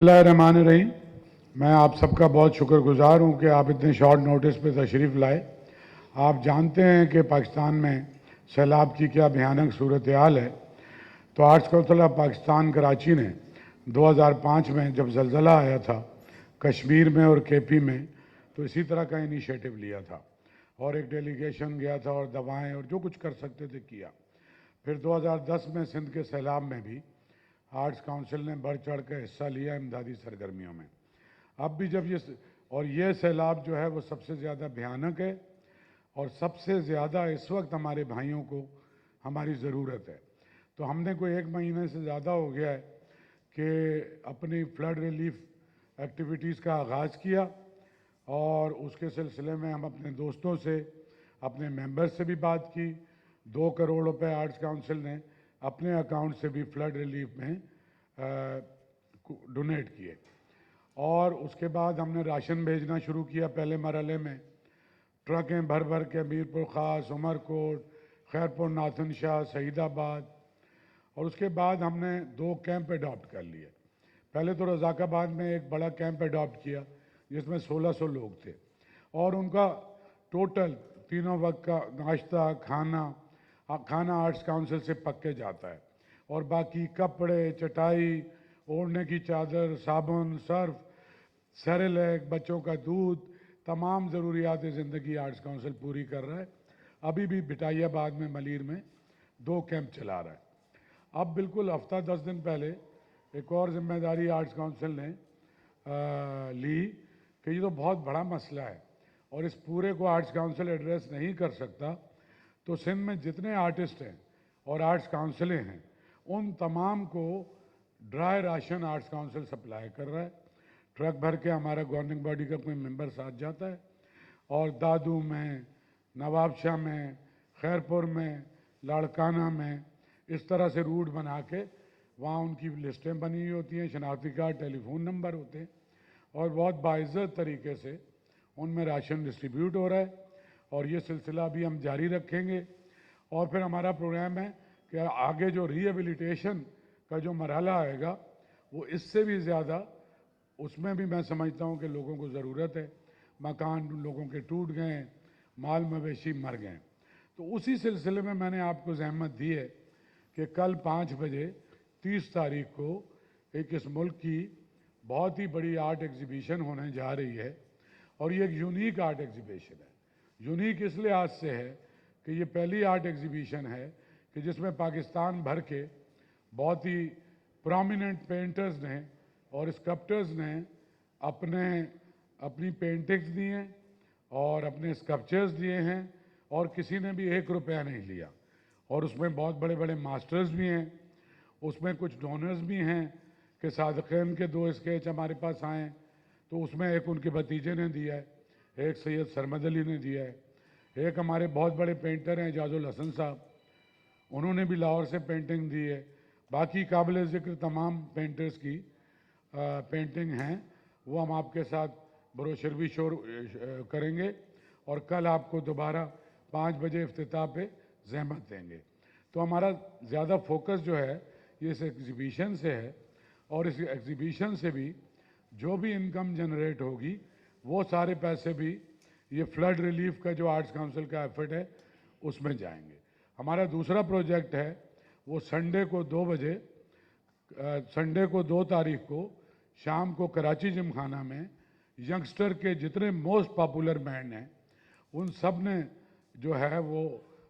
बिस्मिल्लाहिर्रहमानिर्रहीम। मैं आप सबका बहुत शुक्रगुजार हूँ कि आप इतने शॉर्ट नोटिस पे तशरीफ़ लाए। आप जानते हैं कि पाकिस्तान में सैलाब की क्या भयानक सूरत हाल है। तो arts council of Pakistan Karachi ने 2005 में जब ज़लज़ला आया था कश्मीर में और केपी में, तो इसी तरह का इनिशिएटिव लिया था और एक डेलीगेशन गया था और दवाएं और जो कुछ कर सकते थे किया। फिर 2010 में सिंध के सैलाब में भी आर्ट्स काउंसिल ने बढ़ चढ़ कर हिस्सा लिया इमदादी सरगर्मियों में। अब भी जब ये सैलाब जो है वो सबसे ज़्यादा भयानक है और सबसे ज़्यादा इस वक्त हमारे भाइयों को हमारी ज़रूरत है। तो हमने कोई 1 महीने से ज़्यादा हो गया है कि अपनी फ्लड रिलीफ एक्टिविटीज़ का आगाज़ किया और उसके सिलसिले में हम अपने दोस्तों से, अपने मेंबर्स से भी बात की। 2 करोड़ रुपए आर्ट्स काउंसिल ने अपने अकाउंट से भी फ्लड रिलीफ में डोनेट किए और उसके बाद हमने राशन भेजना शुरू किया। पहले मरहले में ट्रकें भर भर के मीरपुर ख़ास, उमरकोट, खैरपुर, नाथन शाह, सईदाबाद, और उसके बाद हमने 2 कैंप अडॉप्ट कर लिए। पहले तो रज़ाकाबाद में एक बड़ा कैंप अडॉप्ट किया जिसमें 1600 लोग थे और उनका टोटल तीनों वक्त का नाश्ता खाना आर्ट्स काउंसिल से पक्के जाता है और बाकी कपड़े, चटाई, ओढ़ने की चादर, साबुन, सर्फ, सेरेलैक, बच्चों का दूध, तमाम ज़रूरियात ज़िंदगी आर्ट्स काउंसिल पूरी कर रहा है। अभी भी बिटाइयाबाद में, मलीर में 2 कैंप चला रहा है। अब बिल्कुल हफ्ता 10 दिन पहले एक और जिम्मेदारी आर्ट्स काउंसिल ने ली कि ये तो बहुत बड़ा मसला है और इस पूरे को आर्ट्स काउंसिल एड्रेस नहीं कर सकता, तो सिंध में जितने आर्टिस्ट हैं और आर्ट्स काउंसिलें हैं उन तमाम को dry ration arts council supply कर रहा है। ट्रक भर के हमारा गवर्निंग बॉडी का कोई मेंबर साथ जाता है और दादू में, नवाबशाह में, खैरपुर में, लाड़काना में इस तरह से रूट बना के वहाँ उनकी लिस्टें बनी हुई होती हैं, शनाख्ती कार्ड, टेलीफोन नंबर होते हैं और बहुत बाइज़्ज़त तरीके से उनमें राशन डिस्ट्रीब्यूट हो रहा है और ये सिलसिला भी हम जारी रखेंगे। और फिर हमारा प्रोग्राम है कि आगे जो रिहेबिलिटेशन का जो मरहला आएगा वो इससे भी ज़्यादा, उसमें भी मैं समझता हूँ कि लोगों को ज़रूरत है। मकान लोगों के टूट गए, माल मवेशी मर गए। तो उसी सिलसिले में मैंने आपको ज़हमत दी है कि कल 5 बजे 30 तारीख को एक इस मुल्क की बहुत ही बड़ी आर्ट एग्जीबिशन होने जा रही है और ये एक यूनिक आर्ट एग्जीबिशन है। यूनिक इस लिहाज से है कि ये पहली आर्ट एग्जीबिशन है कि जिसमें पाकिस्तान भर के बहुत ही प्रोमिनेंट पेंटर्स ने और स्कल्प्टर्स ने अपनी पेंटिंग्स दी हैं और अपने स्कल्पचर्स दिए हैं और किसी ने भी 1 रुपया नहीं लिया। और उसमें बहुत बड़े बड़े मास्टर्स भी हैं, उसमें कुछ डोनर्स भी हैं कि सादक़ीन के 2 स्केच हमारे पास आए, तो उसमें एक उनके भतीजे ने दिया है, एक सैयद सरमद अली ने दिया है, एक हमारे बहुत बड़े पेंटर हैं एजाजुल हसन साहब, उन्होंने भी लाहौर से पेंटिंग दी है। बाकी काबिल ज़िक्र तमाम पेंटर्स की पेंटिंग हैं, वो हम आपके साथ ब्रोशर भी शोर करेंगे और कल आपको दोबारा 5 बजे इफ्तिताह पे ज़हमत देंगे। तो हमारा ज़्यादा फोकस जो है ये इस एग्ज़िबिशन से है और इस एग्ज़िबिशन से भी जो भी इनकम जनरेट होगी वो सारे पैसे भी ये फ्लड रिलीफ का जो आर्ट्स काउंसिल का एफर्ट है उसमें जाएंगे। हमारा दूसरा प्रोजेक्ट है वो संडे को 2 तारीख को शाम को कराची जिमखाना में यंगस्टर के जितने मोस्ट पॉपुलर बैंड हैं उन सब ने जो है वो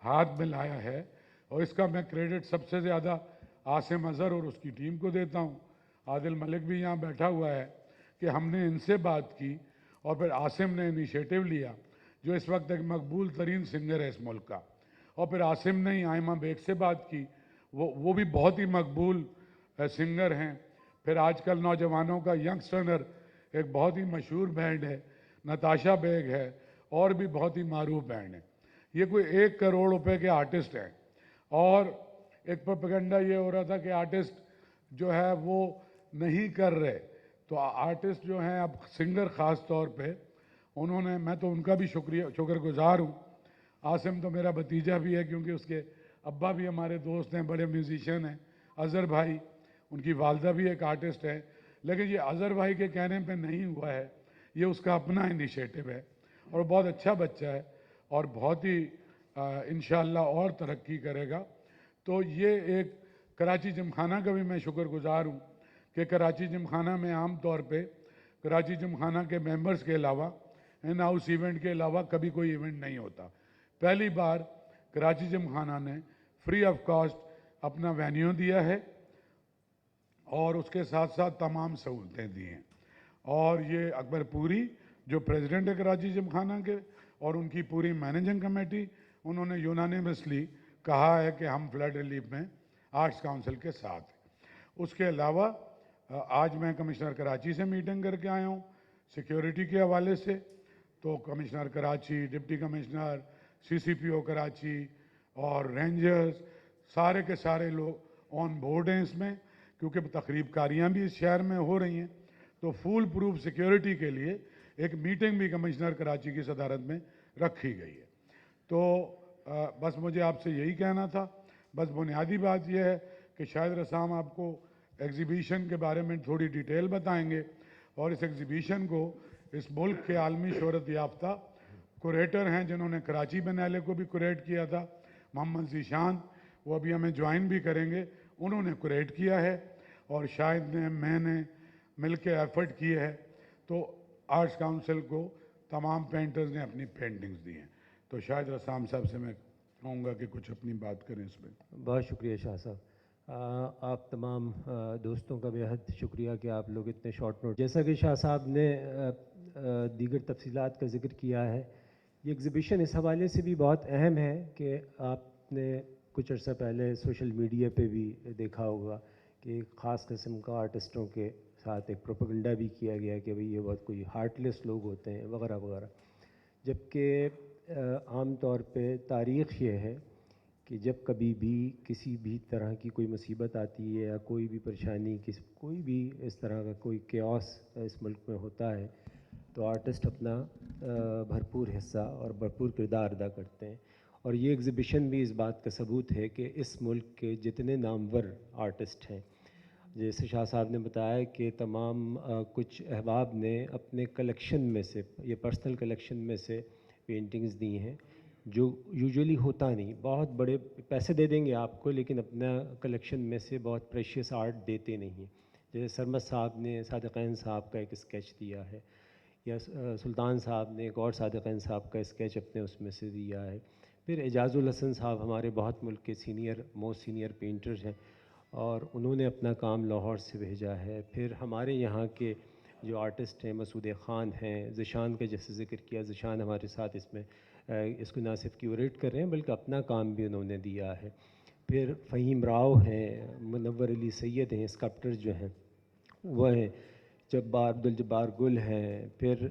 हाथ मिलाया है और इसका मैं क्रेडिट सबसे ज़्यादा आसिम अज़हर और उसकी टीम को देता हूँ। आदिल मलिक भी यहाँ बैठा हुआ है कि हमने इनसे बात की और फिर आसिम ने इनिशिएटिव लिया जो इस वक्त एक मकबूल तरीन सिंगर है इस मुल्क का, और फिर आसिम ने ही आयमा बेग से बात की, वो भी बहुत ही मकबूल सिंगर हैं। फिर आजकल नौजवानों का यंगस्टर एक बहुत ही मशहूर बैंड है, नताशा बेग है, और भी बहुत ही मारूफ बैंड है। ये कोई 1 करोड़ रुपए के आर्टिस्ट हैं और एक प्रोपेगेंडा ये हो रहा था कि आर्टिस्ट जो है वो नहीं कर रहे, तो आर्टिस्ट जो हैं अब सिंगर ख़ास तौर पे उन्होंने, मैं तो उनका भी शुक्रगुजार हूँ। आसिम तो मेरा भतीजा भी है क्योंकि उसके अब्बा भी हमारे दोस्त हैं, बड़े म्यूज़िशियन हैं, अज़हर भाई, उनकी वालदा भी एक आर्टिस्ट है, लेकिन ये अजहर भाई के कहने पे नहीं हुआ है, ये उसका अपना इनिशिएटिव है और बहुत अच्छा बच्चा है और बहुत ही इंशाअल्लाह और तरक्की करेगा। तो ये एक कराची जिमखाना का भी मैं शुक्रगुजार हूँ कि कराची जिमखाना में आम तौर पे कराची जिमखाना के मेंबर्स के अलावा इन हाउस इवेंट के अलावा कभी कोई इवेंट नहीं होता। पहली बार कराची जिमखाना ने फ्री ऑफ कॉस्ट अपना वेन्यू दिया है और उसके साथ साथ तमाम सहूलतें दी हैं। और ये अकबर पूरी जो प्रेसिडेंट है कराची जिमखाना के और उनकी पूरी मैनेजिंग कमेटी, उन्होंने यूनानिमसली कहा है कि हम फ्लड रिलीफ में आर्ट्स काउंसिल के साथ हैं। उसके अलावा आज मैं कमिश्नर कराची से मीटिंग करके आया हूँ सिक्योरिटी के हवाले से। तो commissioner Karachi, deputy commissioner, CCPO Karachi और रेंजर्स सारे के सारे लोग ऑन बोर्ड हैं इसमें, क्योंकि तकरीबकारियाँ भी इस शहर में हो रही हैं। तो फुल प्रूफ सिक्योरिटी के लिए एक मीटिंग भी कमिश्नर कराची की सदारत में रखी गई है। तो बस मुझे आपसे यही कहना था। बस बुनियादी बात यह है कि शायद रसाम आपको एग्ज़िबिशन के बारे में थोड़ी डिटेल बताएंगे और इस एग्ज़िबिशन को इस मुल्क के आलमी शोहरत याफ्ता कुरेटर हैं जिन्होंने कराची बिनाले को भी कुरेट किया था, मोहम्मद ज़ीशान, वो अभी हमें ज्वाइन भी करेंगे, उन्होंने कुरेट किया है और शायद मैंने मिल के एफर्ट किए है। तो आर्ट्स काउंसिल को तमाम पेंटर्स ने अपनी पेंटिंग्स दी हैं। तो शायद रसाम साहब से मैं कहूँगा कि कुछ अपनी बात करें इस पर। बहुत शुक्रिया शाह साहब। आप तमाम दोस्तों का बेहद शुक्रिया कि आप लोग इतने शॉर्ट नोट, जैसा कि शाह साहब ने दीगर तफसीलात का जिक्र किया है, ये एग्ज़िबिशन इस हवाले से भी बहुत अहम है कि आपने कुछ अर्सा पहले सोशल मीडिया पे भी देखा होगा कि एक ख़ास किस्म का आर्टिस्टों के साथ एक प्रोपेगेंडा भी किया गया कि भाई ये बहुत कोई हार्टलेस लोग होते हैं वगैरह वगैरह, जबकि आम तौर पे तारीख़ ये है कि जब कभी भी किसी भी तरह की कोई मुसीबत आती है या कोई भी परेशानी, कोई भी इस तरह का कोई केओस इस मुल्क में होता है, तो आर्टिस्ट अपना भरपूर हिस्सा और भरपूर किरदार अदा करते हैं। और ये एग्ज़िबिशन भी इस बात का सबूत है कि इस मुल्क के जितने नामवर आर्टिस्ट हैं, जैसे शाह साहब ने बताया कि तमाम कुछ अहबाब ने अपने कलेक्शन में से, ये पर्सनल कलेक्शन में से पेंटिंग्स दी हैं, जो यूजुअली होता नहीं। बहुत बड़े पैसे दे देंगे आपको लेकिन अपना कलेक्शन में से बहुत प्रेशियस आर्ट देते नहीं हैं। जैसे सरमद साहब ने सादिक़ैन साहब का एक स्केच दिया है, या सुल्तान साहब ने एक और सादिक़ैन साहब का स्केच अपने उसमें से दिया है। फिर एजाज़ुल हसन साहब हमारे बहुत मुल्क के मोस्ट सीनियर पेंटर्स हैं और उन्होंने अपना काम लाहौर से भेजा है। फिर हमारे यहाँ के जो आर्टिस्ट हैं, मसूद ख़ान हैं, ज़िशान का जैसे ज़िक्र किया, ज़िशान हमारे साथ इसमें इसको ना सिर्फ क्यूरेट कर रहे हैं बल्कि अपना काम भी उन्होंने दिया है। फिर फ़हीम राव हैं, मुनव्वर अली सैयद हैं, स्कल्प्टर जो हैं वह हैं, अब्दुल जब्बार गुल हैं। फिर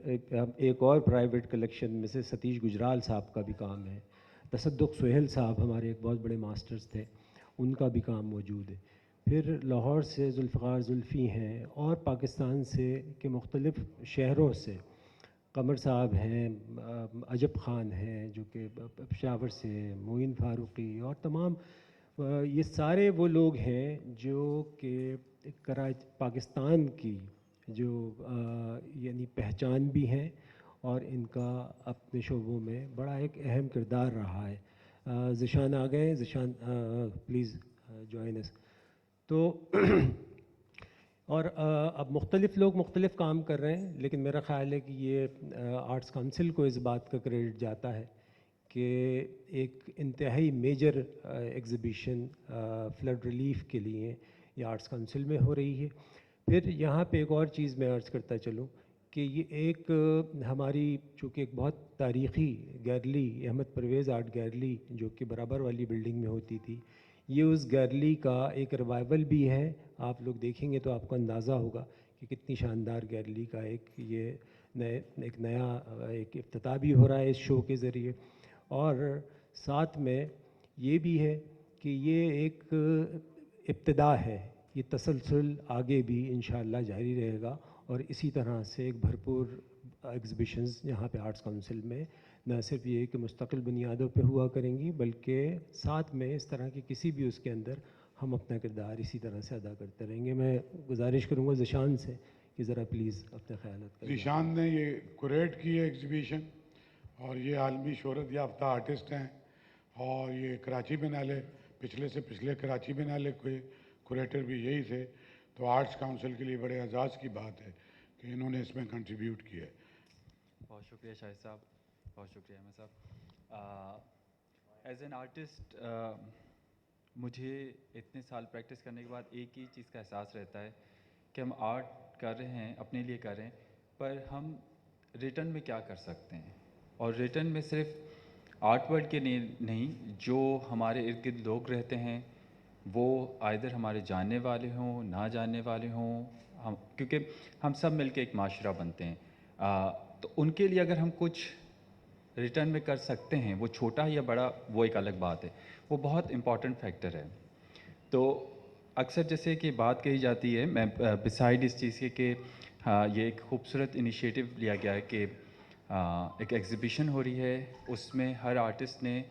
एक और प्राइवेट कलेक्शन में से सतीश गुजराल साहब का भी काम है। तसद्दुक़ सुहेल साहब हमारे एक बहुत बड़े मास्टर्स थे, उनका भी काम मौजूद है। फिर लाहौर से जुल्फ़िकार जुल्फ़ी हैं और पाकिस्तान से के मुख्तलिफ़ शहरों से कमर साहब हैं, अजब ख़ान हैं जो कि पेशावर से हैं, मोइन फ़ारूक़ी और तमाम ये सारे वो लोग हैं जो कि पाकिस्तान की जो यानी पहचान भी हैं और इनका अपने शोबों में बड़ा एक अहम किरदार रहा है। ज़िशान आ गए, ज़िशान प्लीज़ जॉइन अस। तो और अब मुख्तलिफ़ लोग मुख्तलिफ़ काम कर रहे हैं, लेकिन मेरा ख़्याल है कि ये आर्ट्स काउंसिल को इस बात का क्रेडिट जाता है कि एक इंतहाई मेजर एग्ज़िबिशन फ्लड रिलीफ़ के लिए ये आर्ट्स काउंसिल में हो रही है। फिर यहाँ पे एक और चीज़ मैं अर्ज़ करता चलूँ कि ये एक हमारी चूँकि एक बहुत तारीख़ी gallery, Ahmed Parvez art gallery जो कि बराबर वाली बिल्डिंग में होती थी, ये उस गैलरी का एक रिवाइवल भी है। आप लोग देखेंगे तो आपको अंदाज़ा होगा कि कितनी शानदार गैलरी का एक नया एक इफ्तिताह भी हो रहा है इस शो के ज़रिए। और साथ में ये भी है कि ये एक इब्तिदा है, ये तसलसल आगे भी इंशाअल्लाह जारी रहेगा और इसी तरह से एक भरपूर एग्ज़िबिशंस यहाँ पे आर्ट्स काउंसिल में न सिर्फ ये कि मुस्तकिल बुनियादों पे हुआ करेंगी, बल्कि साथ में इस तरह की किसी भी उसके अंदर ہم اپنا کردار اسی طرح سے ادا کرتے رہیں گے. میں گزارش کروں گا ذیشان سے کہ ذرا پلیز اپنے خیالات کا ذیشان نے یہ کوریٹ کی ہے ایگزیبیشن اور یہ عالمی شہرت یافتہ آرٹسٹ ہیں اور یہ کراچی بینالے پچھلے سے پچھلے کراچی بینالے کے کوریٹر بھی یہی تھے. تو آرٹس کاؤنسل کے لیے بڑے اعزاز کی بات ہے کہ انہوں نے اس میں کنٹریبیوٹ کیا ہے. بہت شکریہ شاہد صاحب, بہت شکریہ احمد صاحب. ایز این آرٹسٹ مجھے اتنے سال پریکٹس کرنے کے بعد ایک ہی چیز کا احساس رہتا ہے کہ ہم آرٹ کر رہے ہیں, اپنے لیے کر رہے ہیں, پر ہم ریٹرن میں کیا کر سکتے ہیں. اور ریٹرن میں صرف آرٹ ورلڈ کے نہیں, جو ہمارے ارد گرد لوگ رہتے ہیں وہ آئدر ہمارے جاننے والے ہوں, نہ جاننے والے ہوں, کیونکہ ہم سب مل کے ایک معاشرہ بنتے ہیں. تو ان کے لیے اگر ہم کچھ ریٹرن میں کر سکتے ہیں, وہ چھوٹا یا بڑا وہ ایک الگ بات ہے, وہ بہت امپورٹنٹ فیکٹر ہے. تو اکثر جیسے کہ بات کہی جاتی ہے, میں بسائڈ اس چیز کے کہ یہ ایک خوبصورت انیشیٹو لیا گیا ہے کہ ایک ایگزیبیشن ہو رہی ہے, اس میں ہر آرٹسٹ نے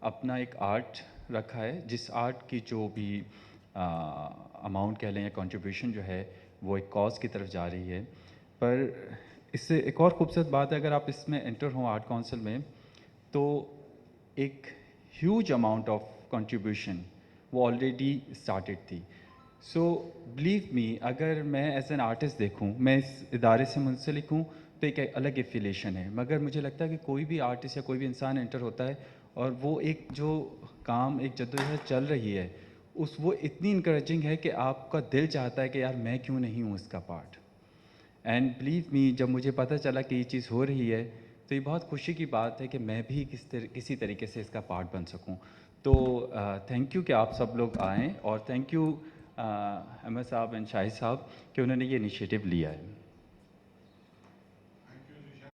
اپنا ایک آرٹ رکھا ہے, جس آرٹ کی جو بھی اماؤنٹ کہہ لیں یا کنٹریبیوشن جو ہے وہ ایک کاز کی طرف جا رہی ہے. پر اس سے ایک اور خوبصورت بات ہے, اگر آپ اس میں انٹر ہوں آرٹ کونسل میں, تو ایک ہیوج اماؤنٹ آف کنٹریبیوشن وہ آلریڈی اسٹارٹیڈ تھی. سو بلیو می, اگر میں ایز این آرٹسٹ دیکھوں, میں اس ادارے سے منسلک ہوں تو ایک الگ ایفیلیشن ہے, مگر مجھے لگتا ہے کہ کوئی بھی آرٹسٹ یا کوئی بھی انسان انٹر ہوتا ہے اور وہ ایک جو کام, ایک جدوجہد چل رہی ہے, وہ اتنی انکریجنگ ہے کہ آپ کا دل چاہتا ہے کہ یار میں کیوں نہیں ہوں اس کا پارٹ. اینڈ بلیو می, جب مجھے پتہ چلا کہ یہ چیز ہو رہی ہے تو یہ بہت خوشی کی بات ہے کہ میں بھی کسی طریقے سے اس کا پارٹ بن سکوں. تو تھینک یو کہ آپ سب لوگ آئیں, اور تھینک یو احمد صاحب اینڈ شاہد صاحب کہ انہوں نے یہ انیشیٹو لیا ہے.